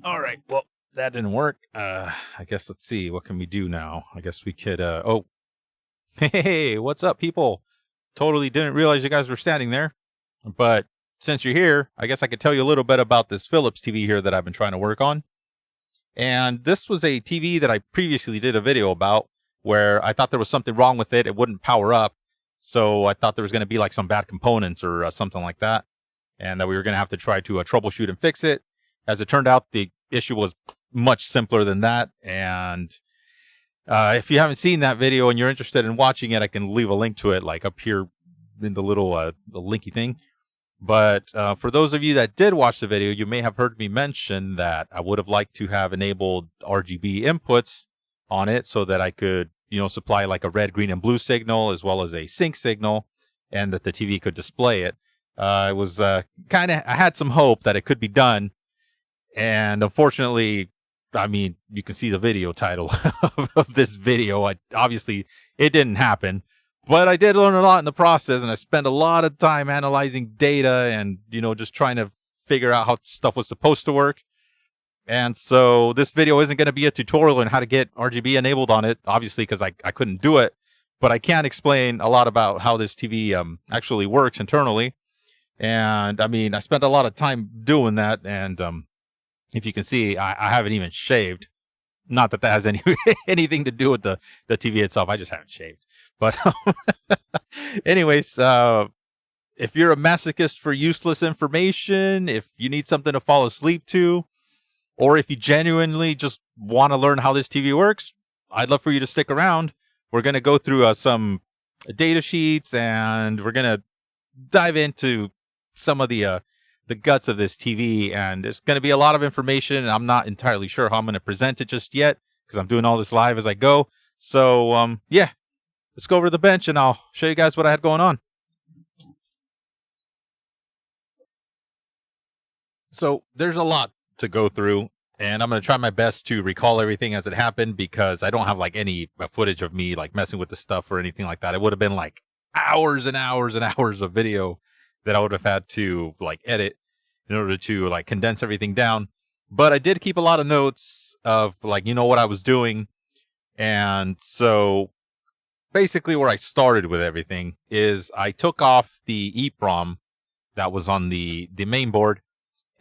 All right. Well, that didn't work. I guess let's see. What can we do now? I guess we could. Oh, hey, what's up, people? Totally didn't realize you guys were standing there. But since you're here, I guess I could tell you a little bit about this Philips TV here that I've been trying to work on. And this was a TV that I previously did a video about where I thought there was something wrong with it. It wouldn't power up. So I thought there was going to be like some bad components or something like that. And that we were going to have to try to troubleshoot and fix it. As it turned out, the issue was much simpler than that. And if you haven't seen that video and you're interested in watching it, I can leave a link to it like up here in the little the linky thing. But for those of you that did watch the video, you may have heard me mention that I would have liked to have enabled RGB inputs on it so that I could, supply like a red, green, and blue signal as well as a sync signal, and that the TV could display it. I was I had some hope that it could be done, and unfortunately, I mean, you can see the video title of this video. Obviously, it didn't happen. But I did learn a lot in the process, and I spent a lot of time analyzing data and, just trying to figure out how stuff was supposed to work. And so this video isn't going to be a tutorial on how to get RGB enabled on it, obviously, because I couldn't do it. But I can explain a lot about how this TV actually works internally. And, I mean, I spent a lot of time doing that. And if you can see, I haven't even shaved. Not that has anything to do with the TV itself. I just haven't shaved. But anyways, if you're a masochist for useless information, if you need something to fall asleep to, or if you genuinely just want to learn how this TV works, I'd love for you to stick around. We're going to go through some data sheets, and we're going to dive into some of the guts of this TV. And it's going to be a lot of information. I'm not entirely sure how I'm going to present it just yet because I'm doing all this live as I go. So, yeah. Let's go over to the bench and I'll show you guys what I had going on. So there's a lot to go through, and I'm going to try my best to recall everything as it happened because I don't have like any footage of me like messing with the stuff or anything like that. It would have been like hours and hours and hours of video that I would have had to like edit in order to like condense everything down. But I did keep a lot of notes of like, what I was doing. And so basically where I started with everything is I took off the EEPROM that was on the main board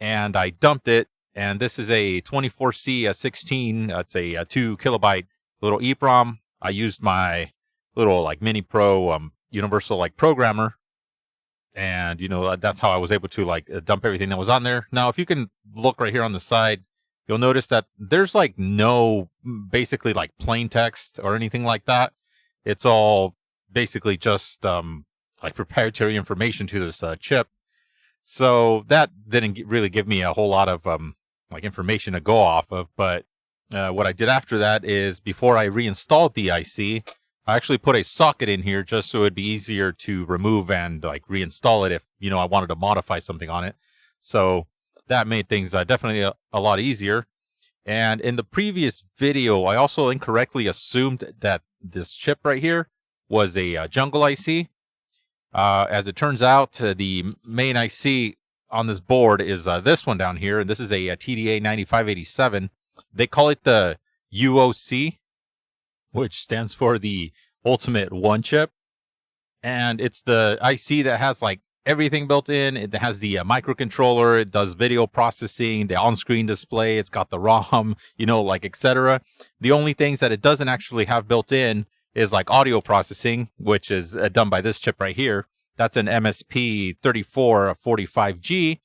and I dumped it. And this is a 24C16. It's a 2 kilobyte little EEPROM. I used my little like mini pro universal like programmer. And, that's how I was able to like dump everything that was on there. Now, if you can look right here on the side, you'll notice that there's like no basically like plain text or anything like that. It's all basically just like proprietary information to this chip. So that didn't really give me a whole lot of like information to go off of. But what I did after that is before I reinstalled the IC, I actually put a socket in here just so it'd be easier to remove and like reinstall it if, I wanted to modify something on it. So that made things definitely a lot easier. And in the previous video, I also incorrectly assumed that this chip right here was a jungle IC. As it turns out, the main IC on this board is this one down here, and this is a TDA 9587. They call it the UOC, which stands for the Ultimate One Chip. And it's the IC that has like everything built in. It has the microcontroller. It does video processing, the on-screen display. It's got the ROM, like etc. The only things that it doesn't actually have built in is like audio processing, which is done by this chip right here. That's an MSP 3445G.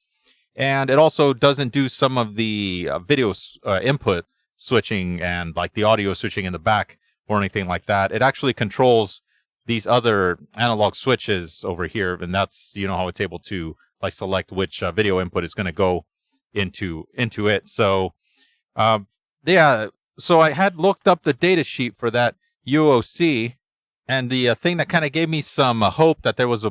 And it also doesn't do some of the video input switching and like the audio switching in the back or anything like that. It actually controls these other analog switches over here, and that's how it's able to like select which video input is going to go into it. So yeah, so I had looked up the data sheet for that UOC, and the thing that kind of gave me some hope that there was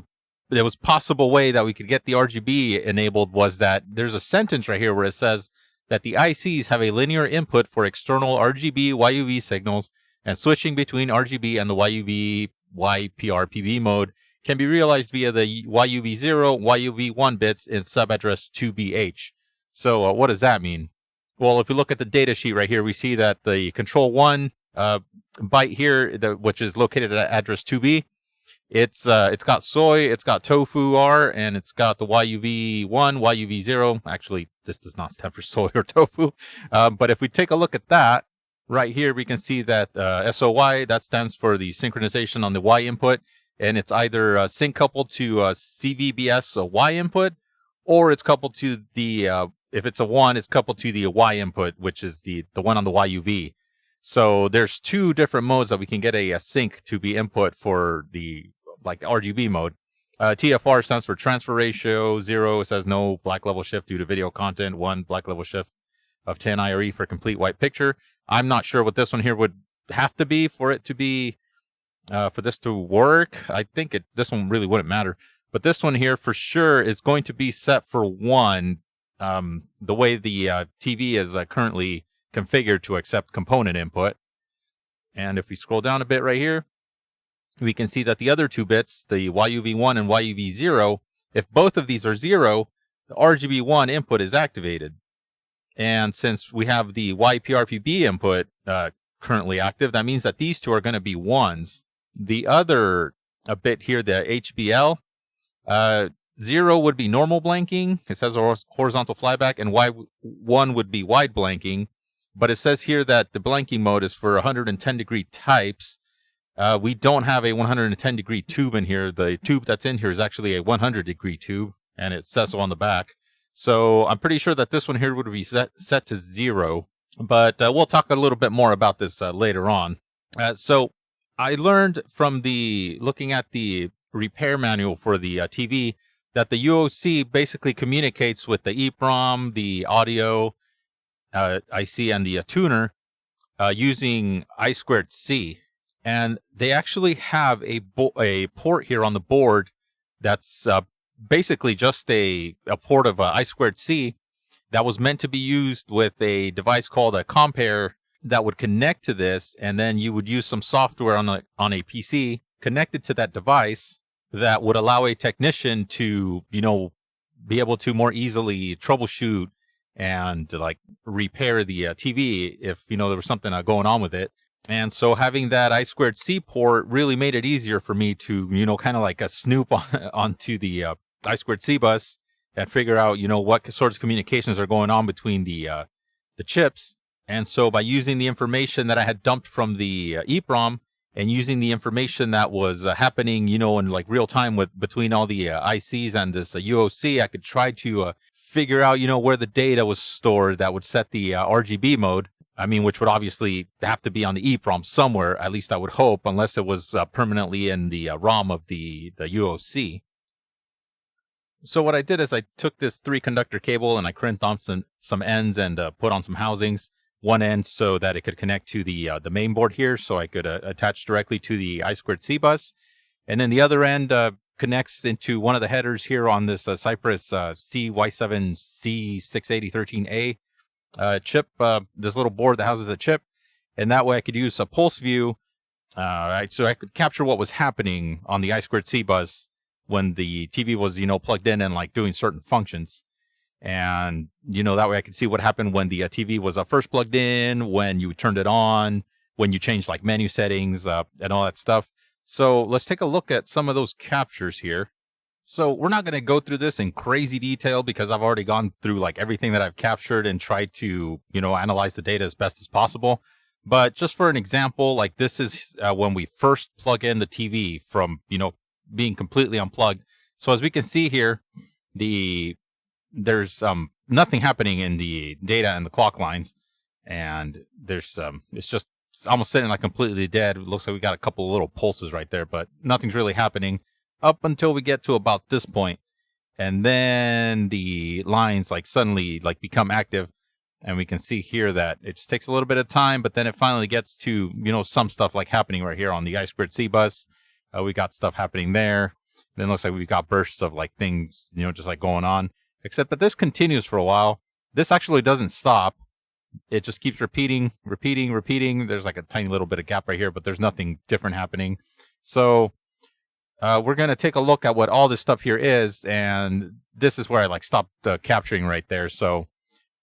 possible way that we could get the RGB enabled was that there's a sentence right here where it says that the ICs have a linear input for external RGB YUV signals, and switching between RGB and the YUV YPRPB mode can be realized via the YUV0, YUV1 bits in subaddress 2BH. So what does that mean? Well, if you look at the data sheet right here, we see that the control 1 byte here, which is located at address 2B, it's got soy, it's got tofu R, and it's got the YUV1, YUV0. Actually, this does not stand for soy or tofu. But if we take a look at that, right here, we can see that SOY, that stands for the synchronization on the Y input, and it's either sync coupled to CVBS Y input, or it's coupled to the, if it's a 1, it's coupled to the Y input, which is the one on the YUV. So there's two different modes that we can get a sync to be input for the RGB mode. TFR stands for transfer ratio 0. It says no black level shift due to video content. 1 black level shift of 10 IRE for complete white picture. I'm not sure what this one here would have to be for it to be, for this to work. I think this one really wouldn't matter. But this one here for sure is going to be set for 1, the way the TV is currently configured to accept component input. And if we scroll down a bit right here, we can see that the other 2 bits, the YUV1 and YUV0, if both of these are 0, the RGB1 input is activated. And since we have the YPRPB input currently active, that means that these 2 are going to be 1s. The other bit here, the HBL, 0 would be normal blanking. It says horizontal flyback, and Y1 would be wide blanking. But it says here that the blanking mode is for 110 degree types. We don't have a 110 degree tube in here. The tube that's in here is actually a 100 degree tube, and it says so on the back. So I'm pretty sure that this one here would be set to 0. But we'll talk a little bit more about this later on. So I learned from looking at the repair manual for the TV that the UOC basically communicates with the EEPROM, the audio IC, and the tuner using I2C. And they actually have a port here on the board that's basically just a port of I2C that was meant to be used with a device called a compare that would connect to this, and then you would use some software on a PC connected to that device that would allow a technician to, be able to more easily troubleshoot and repair the TV if, there was something going on with it. And so having that I2C port really made it easier for me to, kind of like a snoop onto the I2C bus and figure out, what sorts of communications are going on between the chips. And so by using the information that I had dumped from the EEPROM and using the information that was happening, in real time between all the ICs and this UOC, I could try to figure out, where the data was stored that would set the RGB mode. I mean, which would obviously have to be on the EEPROM somewhere, at least I would hope, unless it was permanently in the ROM of the UOC. So what I did is I took this 3-conductor cable and I crimped on some ends and put on some housings. One end so that it could connect to the main board here, so I could attach directly to the I2C bus. And then the other end connects into one of the headers here on this Cypress CY7C68013A chip, this little board that houses the chip. And that way I could use a pulse view, right, so I could capture what was happening on the I2C bus when the TV was, plugged in and doing certain functions. And, that way I could see what happened when the TV was first plugged in, when you turned it on, when you changed menu settings and all that stuff. So let's take a look at some of those captures here. So we're not going to go through this in crazy detail because I've already gone through everything that I've captured and tried to, analyze the data as best as possible. But just for an example, this is when we first plug in the TV from, being completely unplugged. So as we can see here, there's nothing happening in the data and the clock lines, and there's it's just almost sitting completely dead. It looks like we got a couple of little pulses right there, but nothing's really happening up until we get to about this point, and then the lines suddenly become active, and we can see here that it just takes a little bit of time, but then it finally gets to some stuff happening right here on the I2C bus. We got stuff happening there. Then it looks like we got bursts of things just going on. Except that this continues for a while. This actually doesn't stop. It just keeps repeating. There's a tiny little bit of gap right here, but there's nothing different happening. So we're going to take a look at what all this stuff here is. And this is where I stopped capturing right there. So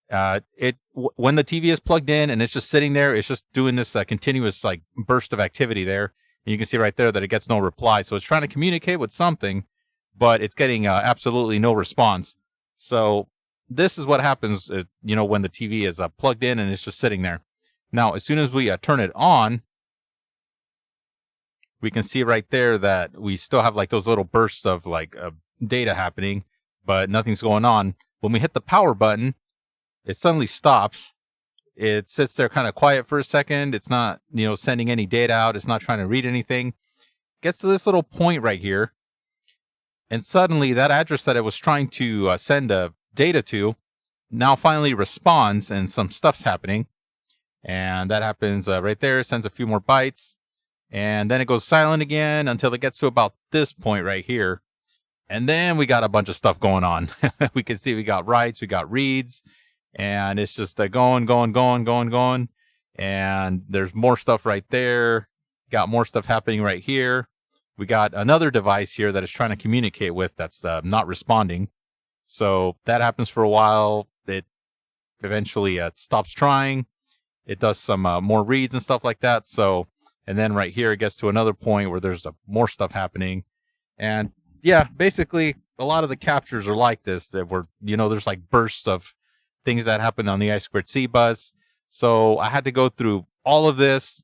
When the TV is plugged in and it's just sitting there, it's just doing this continuous like burst of activity there. And you can see right there that it gets no reply. So it's trying to communicate with something, but it's getting absolutely no response. So this is what happens, when the TV is plugged in and it's just sitting there. Now, as soon as we turn it on, we can see right there that we still have like those little bursts of like data happening, but nothing's going on. When we hit the power button, it suddenly stops. It sits there kind of quiet for a second. It's not, sending any data out. It's not trying to read anything. Gets to this little point right here. And suddenly that address that it was trying to send data to now finally responds and some stuff's happening. And that happens right there. It sends a few more bytes. And then it goes silent again until it gets to about this point right here. And then we got a bunch of stuff going on. We can see we got writes, we got reads. And it's just going. And there's more stuff right there. Got more stuff happening right here. We got another device here that is trying to communicate with that's not responding. So that happens for a while. It eventually stops trying. It does some more reads and stuff like that. So, and then right here, it gets to another point where there's more stuff happening. And yeah, basically a lot of the captures are like this, that were, there's like bursts of things that happen on the I2C bus. So I had to go through all of this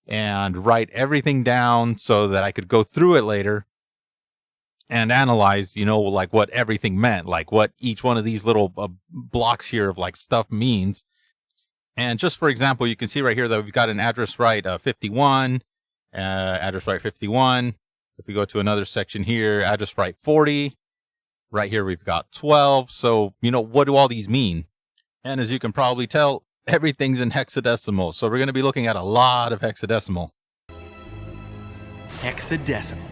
and write everything down so that I could go through it later and analyze, like what everything meant, like what each one of these little blocks here of like stuff means. And just for example, you can see right here that we've got an address write 51, address write 51. If we go to another section here, address write 40. Right here, we've got 12. So, what do all these mean? And as you can probably tell, everything's in hexadecimal. So we're going to be looking at a lot of hexadecimal. Hexadecimal.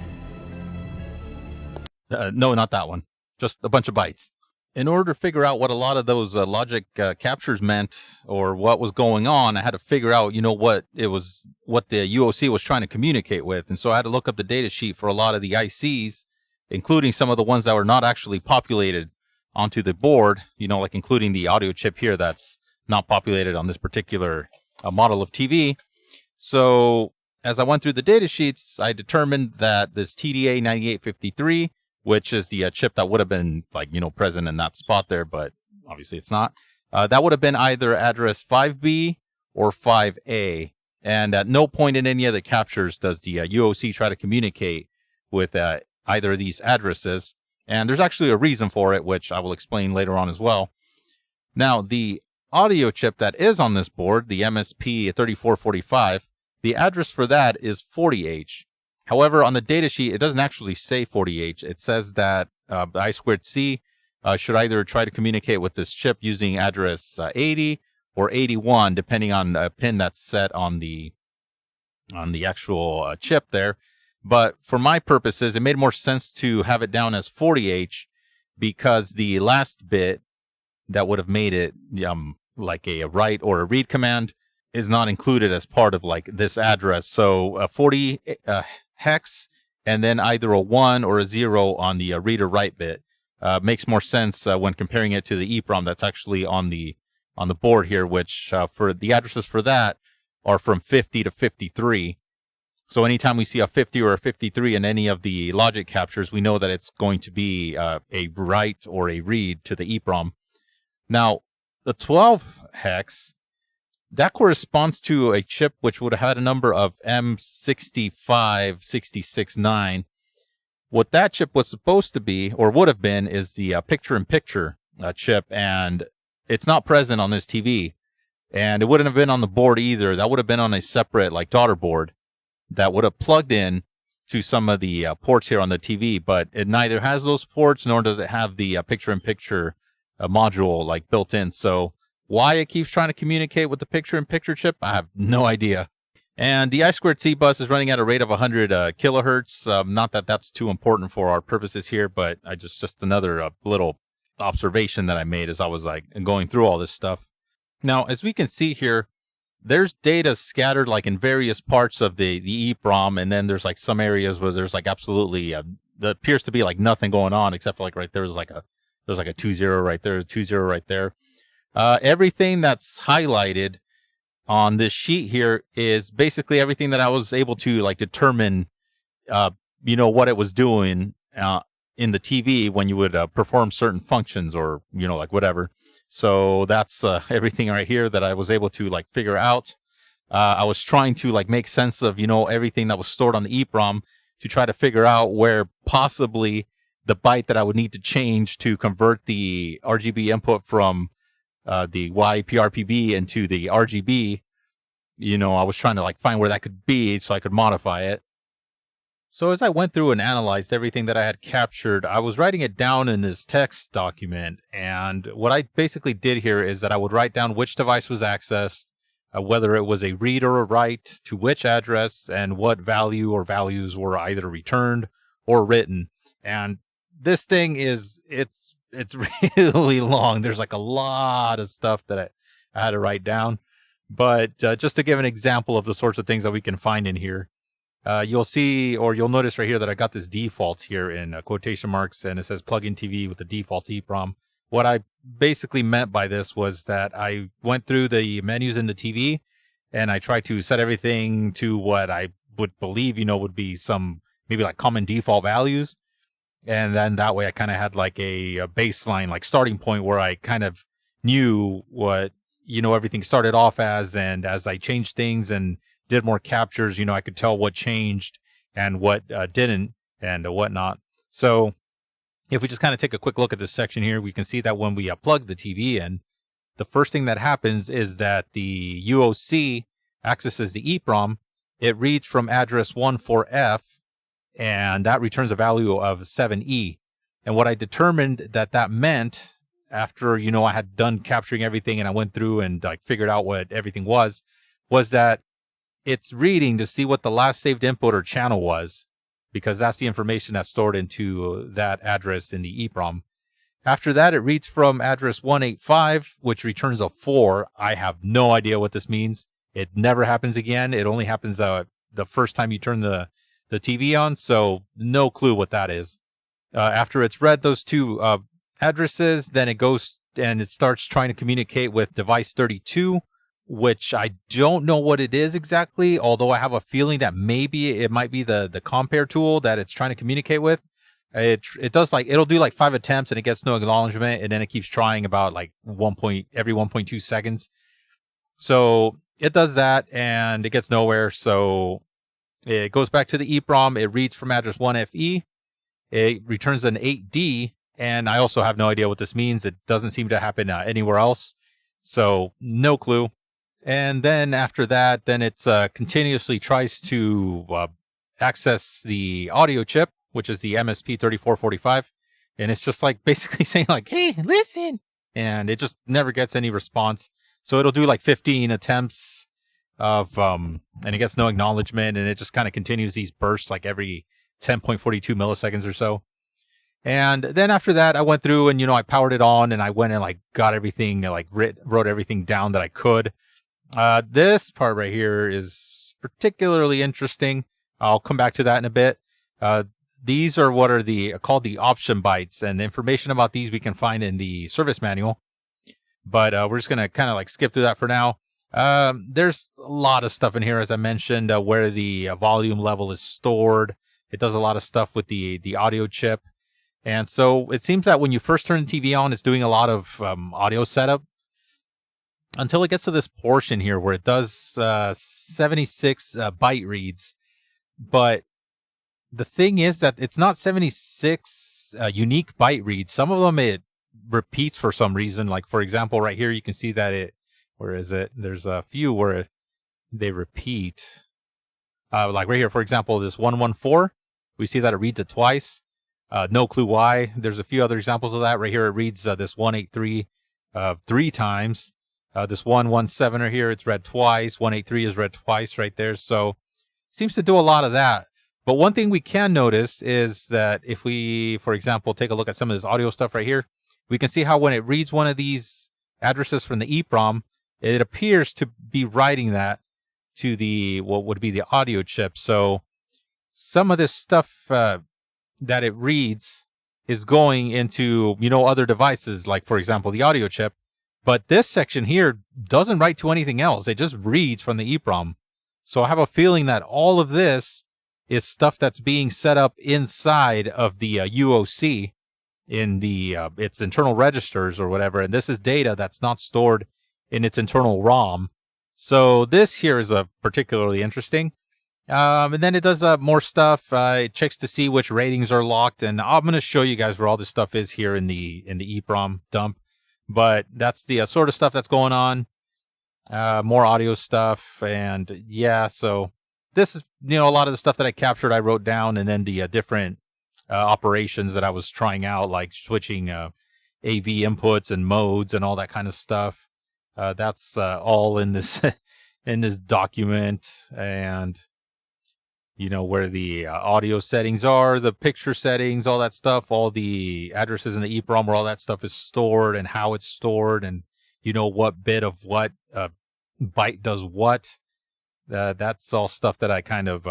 No, not that one. Just a bunch of bytes. In order to figure out what a lot of those logic captures meant or what was going on, I had to figure out, what the UOC was trying to communicate with. And so I had to look up the data sheet for a lot of the ICs, including some of the ones that were not actually populated onto the board, like including the audio chip here that's not populated on this particular model of TV. So as I went through the data sheets, I determined that this TDA 9853, which is the chip that would have been like, present in that spot there, but obviously it's not, that would have been either address 5B or 5A. And at no point in any of the captures does the UOC try to communicate with either of these addresses. And there's actually a reason for it, which I will explain later on as well. Now, the audio chip that is on this board, the MSP 3445, the address for that is 40H. However, on the data sheet, it doesn't actually say 40H. It says that the I2C should either try to communicate with this chip using address 80 or 81, depending on a pin that's set on the actual chip there. But for my purposes, it made more sense to have it down as 40H because the last bit that would have made it like a write or a read command is not included as part of like this address. So 40 hex and then either a 1 or a 0 on the read or write bit makes more sense when comparing it to the EEPROM that's actually on the board here, which for the addresses for that are from 50 to 53. So anytime we see a 50 or a 53 in any of the logic captures, we know that it's going to be a write or a read to the EEPROM. Now, the 12 hex, that corresponds to a chip which would have had a number of M65669. What that chip was supposed to be, or would have been, is the picture-in-picture chip, and it's not present on this TV. And it wouldn't have been on the board either. That would have been on a separate like daughter board that would have plugged in to some of the ports here on the TV, but it neither has those ports nor does it have the picture-in-picture module like built in. So why it keeps trying to communicate with the picture-in-picture chip, I have no idea. And the I2C bus is running at a rate of 100 kilohertz. Not that that's too important for our purposes here, but I just another little observation that I made as I was like going through all this stuff. Now, as we can see here, there's data scattered like in various parts of the EEPROM, and then there's like some areas where there's like absolutely there appears to be like nothing going on except for like right there's like a 20 right there, a 20 right there. Everything that's highlighted on this sheet here is basically everything that I was able to like determine, uh, what it was doing in the TV when you would perform certain functions or, like whatever. So that's everything right here that I was able to like figure out. I was trying to like make sense of, everything that was stored on the EEPROM to try to figure out where possibly the byte that I would need to change to convert the RGB input from the YPRPB into the RGB. I was trying to like find where that could be so I could modify it. So as I went through and analyzed everything that I had captured, I was writing it down in this text document. And what I basically did here is that I would write down which device was accessed, whether it was a read or a write, to which address, and what value or values were either returned or written. And this thing it's really long. There's like a lot of stuff that I had to write down. But just to give an example of the sorts of things that we can find in here, you'll see, or you'll notice right here that I got this default here in quotation marks, and it says plug-in TV with the default EEPROM. What I basically meant by this was that I went through the menus in the TV, and I tried to set everything to what I would believe, would be some maybe like common default values. And then that way I kind of had like a baseline, like starting point where I kind of knew what, everything started off as. And as I changed things and did more captures, I could tell what changed and what didn't and whatnot. So if we just kind of take a quick look at this section here, we can see that when we plug the TV in, the first thing that happens is that the UOC accesses the EEPROM. It reads from address 14F, and that returns a value of 7E. And what I determined that meant after, I had done capturing everything and I went through and like figured out what everything was that it's reading to see what the last saved input or channel was, because that's the information that's stored into that address in the EEPROM. After that, it reads from address 185, which returns a 4. I have no idea what this means. It never happens again. It only happens the first time you turn the TV on, so no clue what that is. After it's read those two addresses, then it goes and it starts trying to communicate with device 32, which I don't know what it is exactly, although I have a feeling that maybe it might be the compare tool that it's trying to communicate with. It does it'll do like 5 attempts and it gets no acknowledgement, and then it keeps trying about like every 1.2 seconds. So it does that and it gets nowhere. So it goes back to the EEPROM. It reads from address 1FE. It returns an 8D, and I also have no idea what this means. It doesn't seem to happen anywhere else, so no clue. And then after that, then it's continuously tries to access the audio chip, which is the MSP3445, and it's just like basically saying like, "Hey, listen," and it just never gets any response. So it'll do like 15 attempts of and it gets no acknowledgement, and it just kind of continues these bursts like every 10.42 milliseconds or so. And then after that, I went through and I powered it on, and I went and like got everything, like wrote everything down that I could. This part right here is particularly interesting. I'll come back to that in a bit. These are what are called the option bytes, and the information about these we can find in the service manual. But we're just gonna kind of like skip through that for now. There's a lot of stuff in here, as I mentioned, where the volume level is stored. It does a lot of stuff with the audio chip. And so it seems that when you first turn the TV on, it's doing a lot of audio setup until it gets to this portion here where it does 76 byte reads. But the thing is that it's not 76 unique byte reads. Some of them it repeats for some reason. Like, for example, right here, you can see that where is it? There's a few where they repeat. Like right here, for example, this 114, we see that it reads it twice. No clue why. There's a few other examples of that. Right here, it reads this 183 3 times. This 117 right here, it's read twice. 183 is read twice right there. So seems to do a lot of that. But one thing we can notice is that if we, for example, take a look at some of this audio stuff right here, we can see how when it reads one of these addresses from the EEPROM, it appears to be writing that to the what would be the audio chip. So some of this stuff that it reads is going into other devices, like for example the audio chip, But this section here doesn't write to anything else. It just reads from the EEPROM. So I have a feeling that all of this is stuff that's being set up inside of the UOC in the its internal registers or whatever. And this is data that's not stored in its internal ROM. So this here is particularly interesting. And then it does more stuff. It checks to see which ratings are locked, and I'm going to show you guys where all this stuff is here in the EEPROM dump. But that's the sort of stuff that's going on. More audio stuff, and yeah. So this is a lot of the stuff that I captured, I wrote down, and then the different operations that I was trying out, like switching AV inputs and modes and all that kind of stuff. That's all in this in this document, and where the audio settings are, the picture settings, all that stuff, all the addresses in the EEPROM where all that stuff is stored and how it's stored, and what bit of what byte does what. That's all stuff that I kind of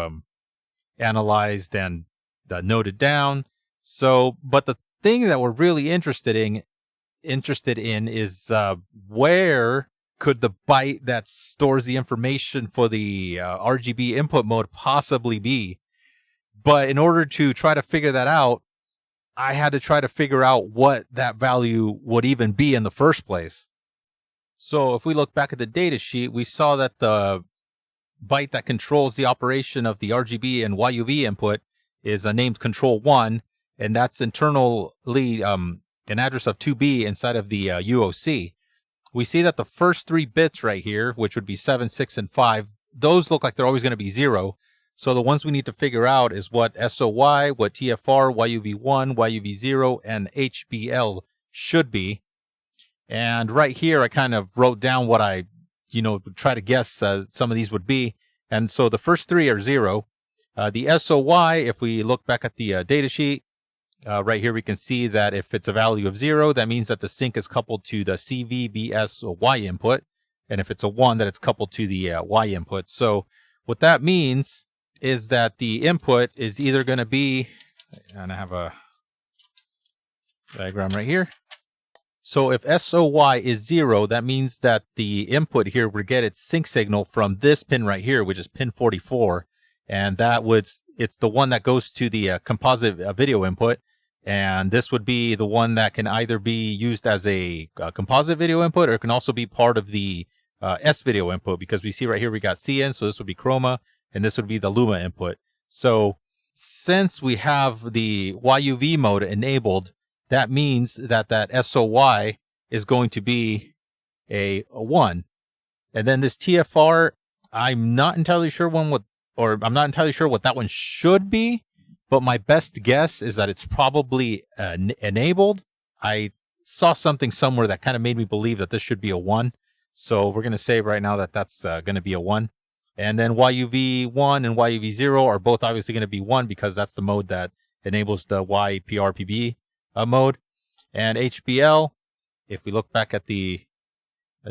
analyzed and noted down. So, but the thing that we're really interested in is where could the byte that stores the information for the RGB input mode possibly be? But in order to try to figure that out, I had to try to figure out what that value would even be in the first place. So if we look back at the data sheet, we saw that the byte that controls the operation of the RGB and YUV input is named control 1, and that's internally an address of 2B inside of the UOC. We see that the first 3 bits right here, which would be 7, 6, and 5, those look like they're always going to be 0. So the ones we need to figure out is what SOY, what TFR, YUV1, YUV0, and HBL should be. And right here, I kind of wrote down what I, try to guess some of these would be. And so the first 3 are 0. The SOY, if we look back at the data sheet, right here we can see that if it's a value of 0, that means that the sync is coupled to the CVBSY input. And if it's a 1, that it's coupled to the Y input. So what that means is that the input is either going to be, and I have a diagram right here. So if SOY is 0, that means that the input here would get its sync signal from this pin right here, which is pin 44. And it's the one that goes to the composite video input. And this would be the one that can either be used as a composite video input, or it can also be part of the S video input, because we see right here we got CN, so this would be chroma, and this would be the Luma input. So since we have the YUV mode enabled, that means that SOY is going to be a 1. And then this TFR, I'm not entirely sure what that one should be, but my best guess is that it's probably enabled. I saw something somewhere that kind of made me believe that this should be a 1. So we're going to say right now that that's going to be a 1. And then YUV1 and YUV0 are both obviously going to be 1, because that's the mode that enables the YPRPB mode. And HBL, if we look back at the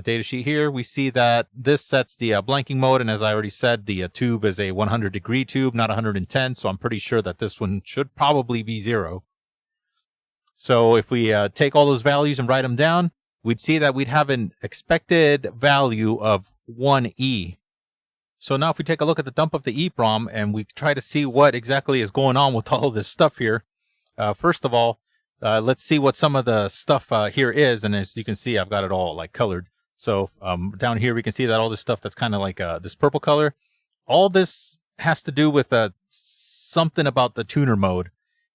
data sheet here, we see that this sets the blanking mode, and as I already said, the tube is a 100-degree tube, not 110, so I'm pretty sure that this one should probably be 0. So if we take all those values and write them down, we'd see that we'd have an expected value of 1E. So now if we take a look at the dump of the EEPROM and we try to see what exactly is going on with all of this stuff here, first of all, let's see what some of the stuff here is. And as you can see, I've got it all like colored. So down here, we can see that all this stuff that's kind of like this purple color, all this has to do with something about the tuner mode.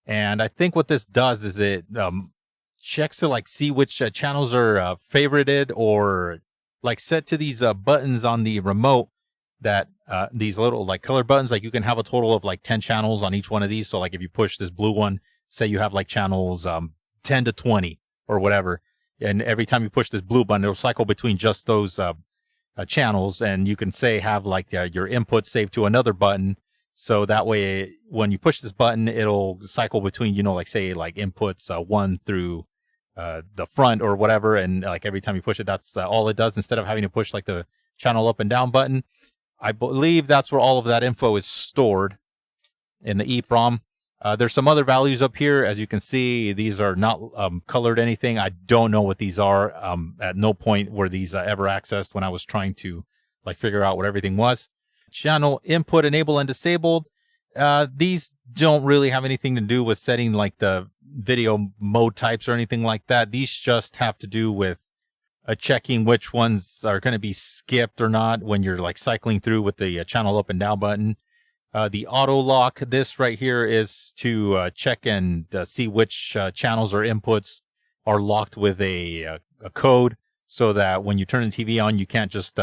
And I think what this does is it checks to like see which channels are favorited, or like set to these buttons on the remote, that these little like color buttons, like you can have a total of like 10 channels on each one of these. So like if you push this blue one, say you have like channels 10 to 20 or whatever, and every time you push this blue button, it'll cycle between just those channels, and you can say have like your input saved to another button, so that way when you push this button, it'll cycle between, like say like inputs 1 through the front or whatever, and like every time you push it, that's all it does, instead of having to push like the channel up and down button. I believe that's where all of that info is stored in the EEPROM. There's some other values up here. As you can see, these are not colored anything. I don't know what these are. At no point were these ever accessed when I was trying to like figure out what everything was. Channel input enabled and disabled. These don't really have anything to do with setting like the video mode types or anything like that. These just have to do with checking which ones are going to be skipped or not when you're like cycling through with the channel up and down button. The auto lock, this right here is to check and see which channels or inputs are locked with a code, so that when you turn the TV on, you can't just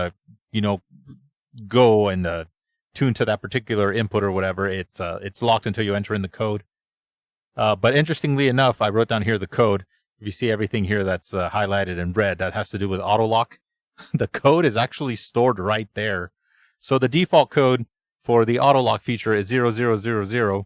go and tune to that particular input or whatever. It's locked until you enter in the code. But interestingly enough, I wrote down here the code. If you see everything here that's highlighted in red, that has to do with auto lock. The code is actually stored right there. So the default code for the auto lock feature is 0000.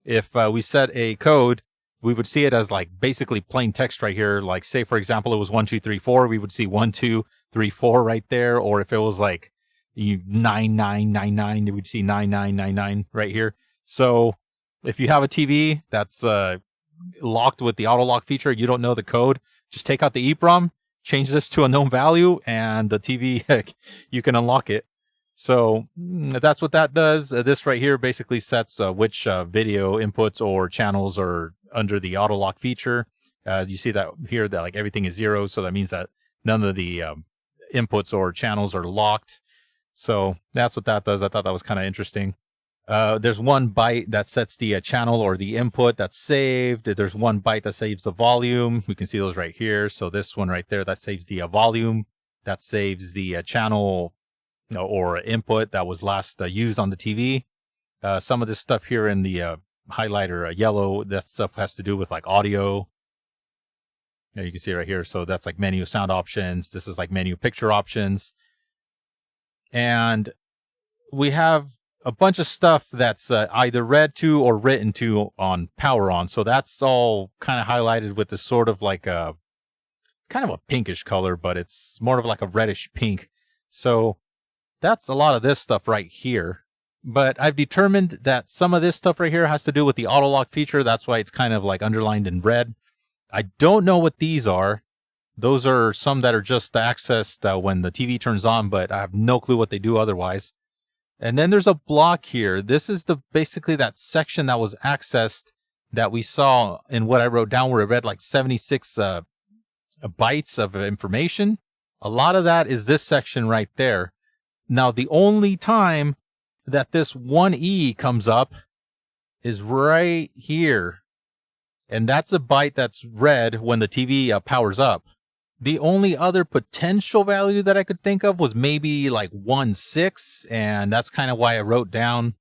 If we set a code, we would see it as like basically plain text right here. Like say, for example, it was 1234, we would see 1234 right there. Or if it was like 9999, we'd see 9999 right here. So if you have a TV that's locked with the auto lock feature, you don't know the code, just take out the EEPROM, change this to a known value, and the TV, you can unlock it. So that's what that does. This right here basically sets which video inputs or channels are under the auto lock feature. You see that here that like everything is 0, so that means that none of the inputs or channels are locked. So that's what that does. I thought that was kind of interesting. There's one byte that sets the channel or the input that's saved. There's one byte that saves the volume. We can see those right here. So this one right there, that saves the volume. That saves the channel or input that was last used on the TV. Some of this stuff here in the highlighter yellow, that stuff has to do with like audio. You can see right here. So that's like menu sound options. This is like menu picture options. And we have a bunch of stuff that's either read to or written to on power on. So that's all kind of highlighted with this sort of like a kind of a pinkish color, but it's more of like a reddish pink. So that's a lot of this stuff right here. But I've determined that some of this stuff right here has to do with the auto lock feature. That's why it's kind of like underlined in red. I don't know what these are. Those are some that are just accessed when the TV turns on, but I have no clue what they do otherwise. And then there's a block here. This is basically that section that was accessed that we saw in what I wrote down, where it read like 76 bytes of information. A lot of that is this section right there. Now, the only time that this 1E comes up is right here. And that's a byte that's read when the TV powers up. The only other potential value that I could think of was maybe like 1/6. And that's kind of why I wrote down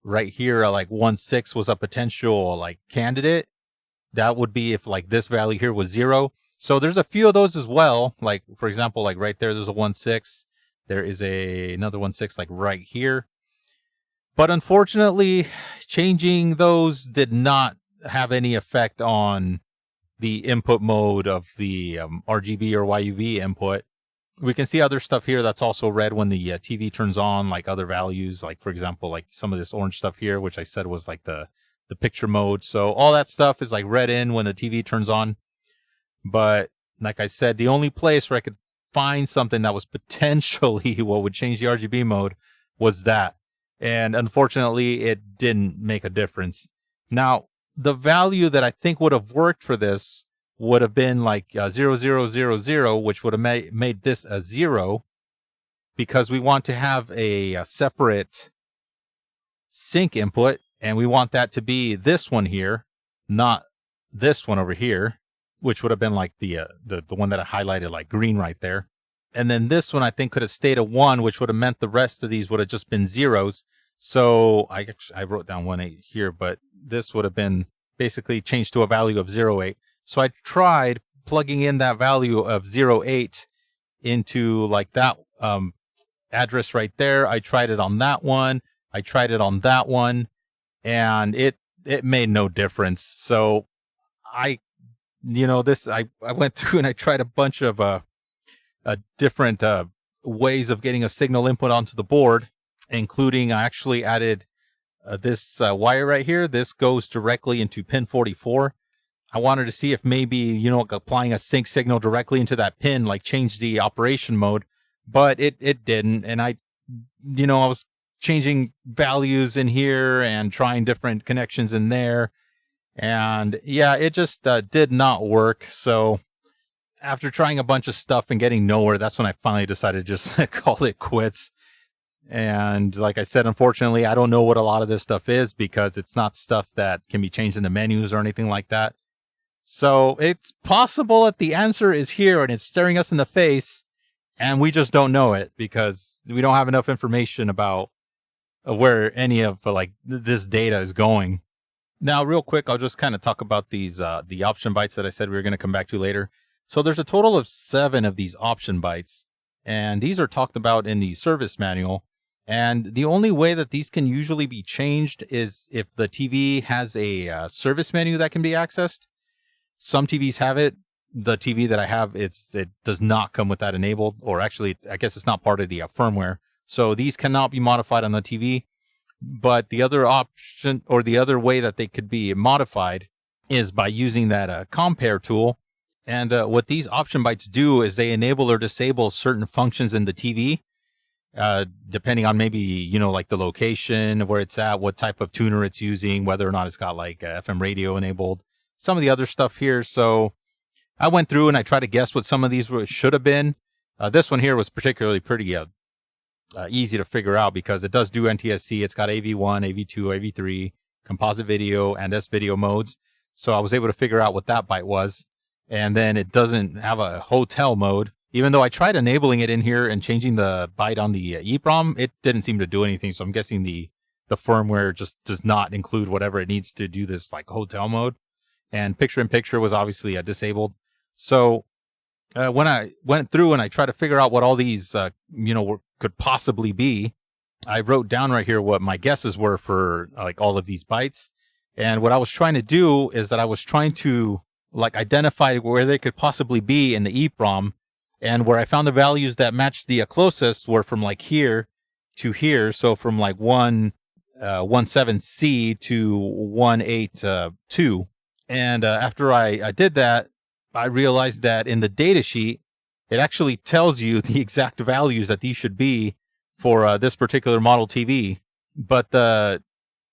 right here, like 1/6 was a potential like candidate. That would be if like this value here was 0. So there's a few of those as well. Like, for example, like right there's a 1/6. There is another 1/6 like right here. But unfortunately, changing those did not have any effect on the input mode of the RGB or YUV input. We can see other stuff here that's also red when the TV turns on, like other values, like for example, like some of this orange stuff here, which I said was like the picture mode. So all that stuff is like red in when the TV turns on. But like I said, the only place where I could find something that was potentially what would change the RGB mode was that. And unfortunately, it didn't make a difference. Now, the value that I think would have worked for this would have been like 0000, which would have made this a 0, because we want to have a separate sync input, and we want that to be this one here, not this one over here, which would have been like the one that I highlighted like green right there. And then this one I think could have stayed a 1, which would have meant the rest of these would have just been zeros. So I wrote down 1.8 here, but this would have been basically changed to a value of 0.8. So I tried plugging in that value of 0.8 into like that address right there. I tried it on that one. I tried it on that one, and it made no difference. So I went through and I tried a bunch of different ways of getting a signal input onto the board, including I actually added this wire right here, this goes directly into pin 44. I wanted to see if maybe, you know, applying a sync signal directly into that pin, like change the operation mode, but it didn't. And I was changing values in here and trying different connections in there. And yeah, it just did not work. So after trying a bunch of stuff and getting nowhere, that's when I finally decided to just call it quits. And like I said, unfortunately, I don't know what a lot of this stuff is because it's not stuff that can be changed in the menus or anything like that. So it's possible that the answer is here and it's staring us in the face, and we just don't know it because we don't have enough information about where any of this data is going. Now, real quick, I'll just kind of talk about these the option bytes that I said we were going to come back to later. So there's a total of 7 of these option bytes, and these are talked about in the service manual. And the only way that these can usually be changed is if the TV has a service menu that can be accessed. Some TVs have it. The TV that I have, it does not come with that enabled, or actually, I guess it's not part of the firmware. So these cannot be modified on the TV. But the other option, or the other way that they could be modified, is by using that compare tool. And what these option bytes do is they enable or disable certain functions in the TV, depending on maybe, like the location, where it's at, what type of tuner it's using, whether or not it's got like FM radio enabled, some of the other stuff here. So I went through and I tried to guess what some of these should have been. This one here was particularly pretty easy to figure out because it does do NTSC. It's got AV1, AV2, AV3, composite video, and S-video modes. So I was able to figure out what that byte was. And then it doesn't have a hotel mode. Even though I tried enabling it in here and changing the byte on the EEPROM, it didn't seem to do anything. So I'm guessing the firmware just does not include whatever it needs to do this like hotel mode. And picture-in-picture was obviously disabled. So when I went through and I tried to figure out what all these, could possibly be, I wrote down right here what my guesses were for like all of these bytes. And what I was trying to do is that I was trying to identify where they could possibly be in the EEPROM. And where I found the values that matched the closest were from like here to here. So from like 17C to 182. And after I did that, I realized that in the data sheet, it actually tells you the exact values that these should be for this particular model TV. But the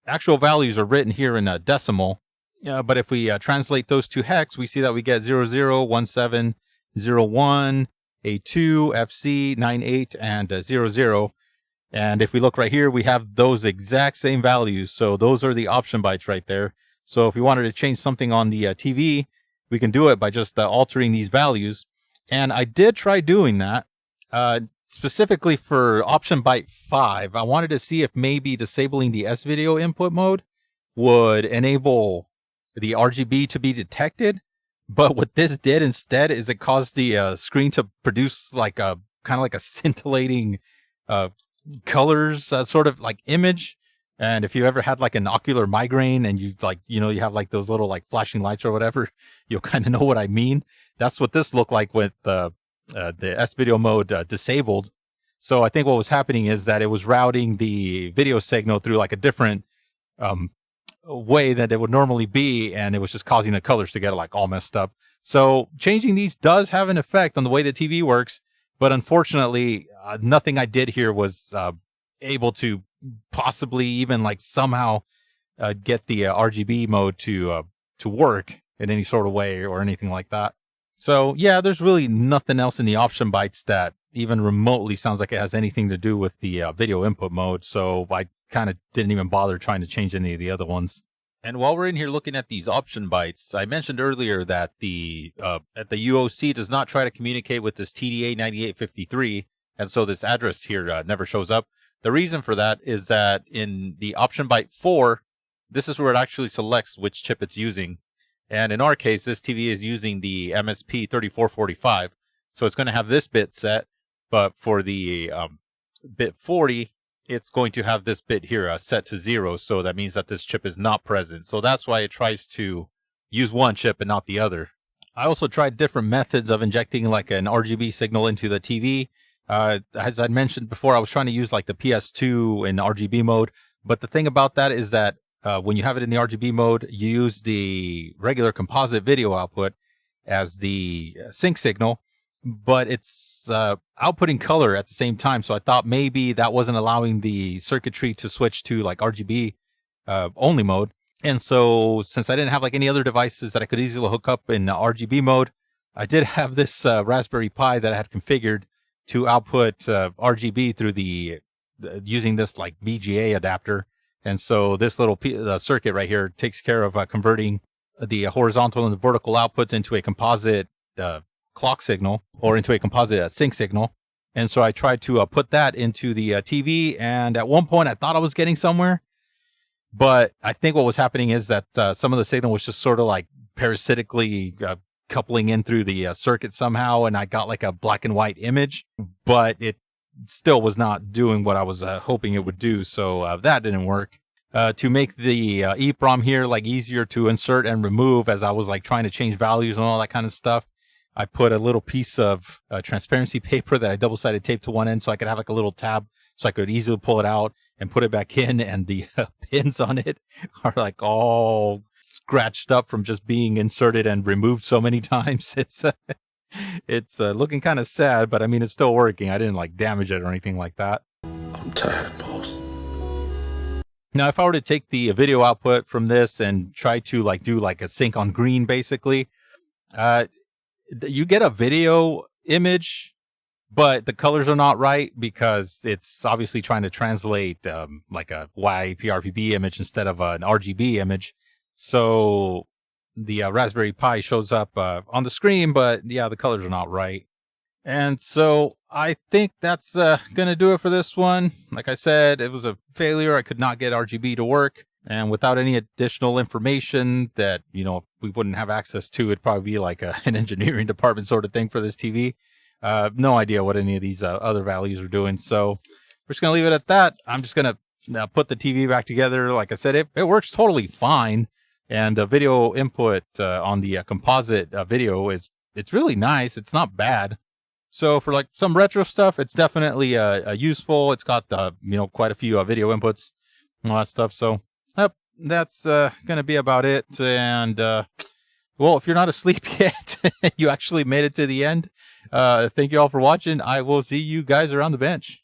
actual values are written here in a decimal. But if we translate those to hex, we see that we get 001701, A2, FC, 98, and 00. And if we look right here, we have those exact same values. So those are the option bytes right there. So if we wanted to change something on the TV, we can do it by just altering these values. And I did try doing that, specifically for option byte 5. I wanted to see if maybe disabling the S-video input mode would enable the RGB to be detected. But what this did instead is it caused the screen to produce like a kind of like a scintillating colors sort of like image. And if you ever had like an ocular migraine and you you have like those little like flashing lights or whatever, you'll kind of know what I mean. That's what this looked like with the S-video mode disabled. So I think what was happening is that it was routing the video signal through like a different way that it would normally be, and it was just causing the colors to get like all messed up. So changing these does have an effect on the way the TV works, but unfortunately, nothing I did here was able to possibly even like somehow get the RGB mode to work in any sort of way or anything like that. So yeah, there's really nothing else in the option bytes that even remotely sounds like it has anything to do with the video input mode. So I kind of didn't even bother trying to change any of the other ones. And while we're in here looking at these option bytes, I mentioned earlier that the UOC does not try to communicate with this TDA 9853, and so this address here never shows up. The reason for that is that in the option byte 4, this is where it actually selects which chip it's using. And in our case, this TV is using the MSP 3445. So it's going to have this bit set, but for the bit 40, it's going to have this bit here set to 0. So that means that this chip is not present. So that's why it tries to use one chip and not the other. I also tried different methods of injecting like an RGB signal into the TV. As I mentioned before, I was trying to use like the PS2 in RGB mode, But the thing about that is that when you have it in the RGB mode, you use the regular composite video output as the sync signal, but it's outputting color at the same time. So I thought maybe that wasn't allowing the circuitry to switch to like RGB only mode. And so since I didn't have like any other devices that I could easily hook up in RGB mode, I did have this Raspberry Pi that I had configured to output RGB through the using this like VGA adapter. And so this little circuit right here takes care of converting the horizontal and the vertical outputs into a composite clock signal, or into a composite sync signal. And so I tried to put that into the TV, and at one point I thought I was getting somewhere, but I think what was happening is that some of the signal was just sort of like parasitically coupling in through the circuit somehow, and I got like a black and white image, but it still was not doing what I was hoping it would do. So that didn't work. To make the EEPROM here like easier to insert and remove, as I was like trying to change values and all that kind of stuff, I put a little piece of transparency paper that I double-sided taped to one end so I could have like a little tab so I could easily pull it out and put it back in, and the pins on it are like all scratched up from just being inserted and removed so many times. It's looking kind of sad, but I mean, it's still working. I didn't like damage it or anything like that. I'm tired, boss. Now, if I were to take the video output from this and try to like do like a sync on green, basically, you get a video image, but the colors are not right because it's obviously trying to translate like a YPRPB image instead of an RGB image. So the Raspberry Pi shows up on the screen, but yeah, the colors are not right. And so I think that's going to do it for this one. Like I said, it was a failure. I could not get RGB to work. And without any additional information that, you know, we wouldn't have access to, it'd probably be like an engineering department sort of thing for this TV. No idea what any of these other values are doing. So we're just going to leave it at that. I'm just going to put the TV back together. Like I said, it works totally fine. And the video input on the composite video it's really nice. It's not bad. So for like some retro stuff, it's definitely useful. It's got quite a few video inputs and all that stuff. So that's going to be about it. And well, if you're not asleep yet, you actually made it to the end. Thank you all for watching. I will see you guys around the bench.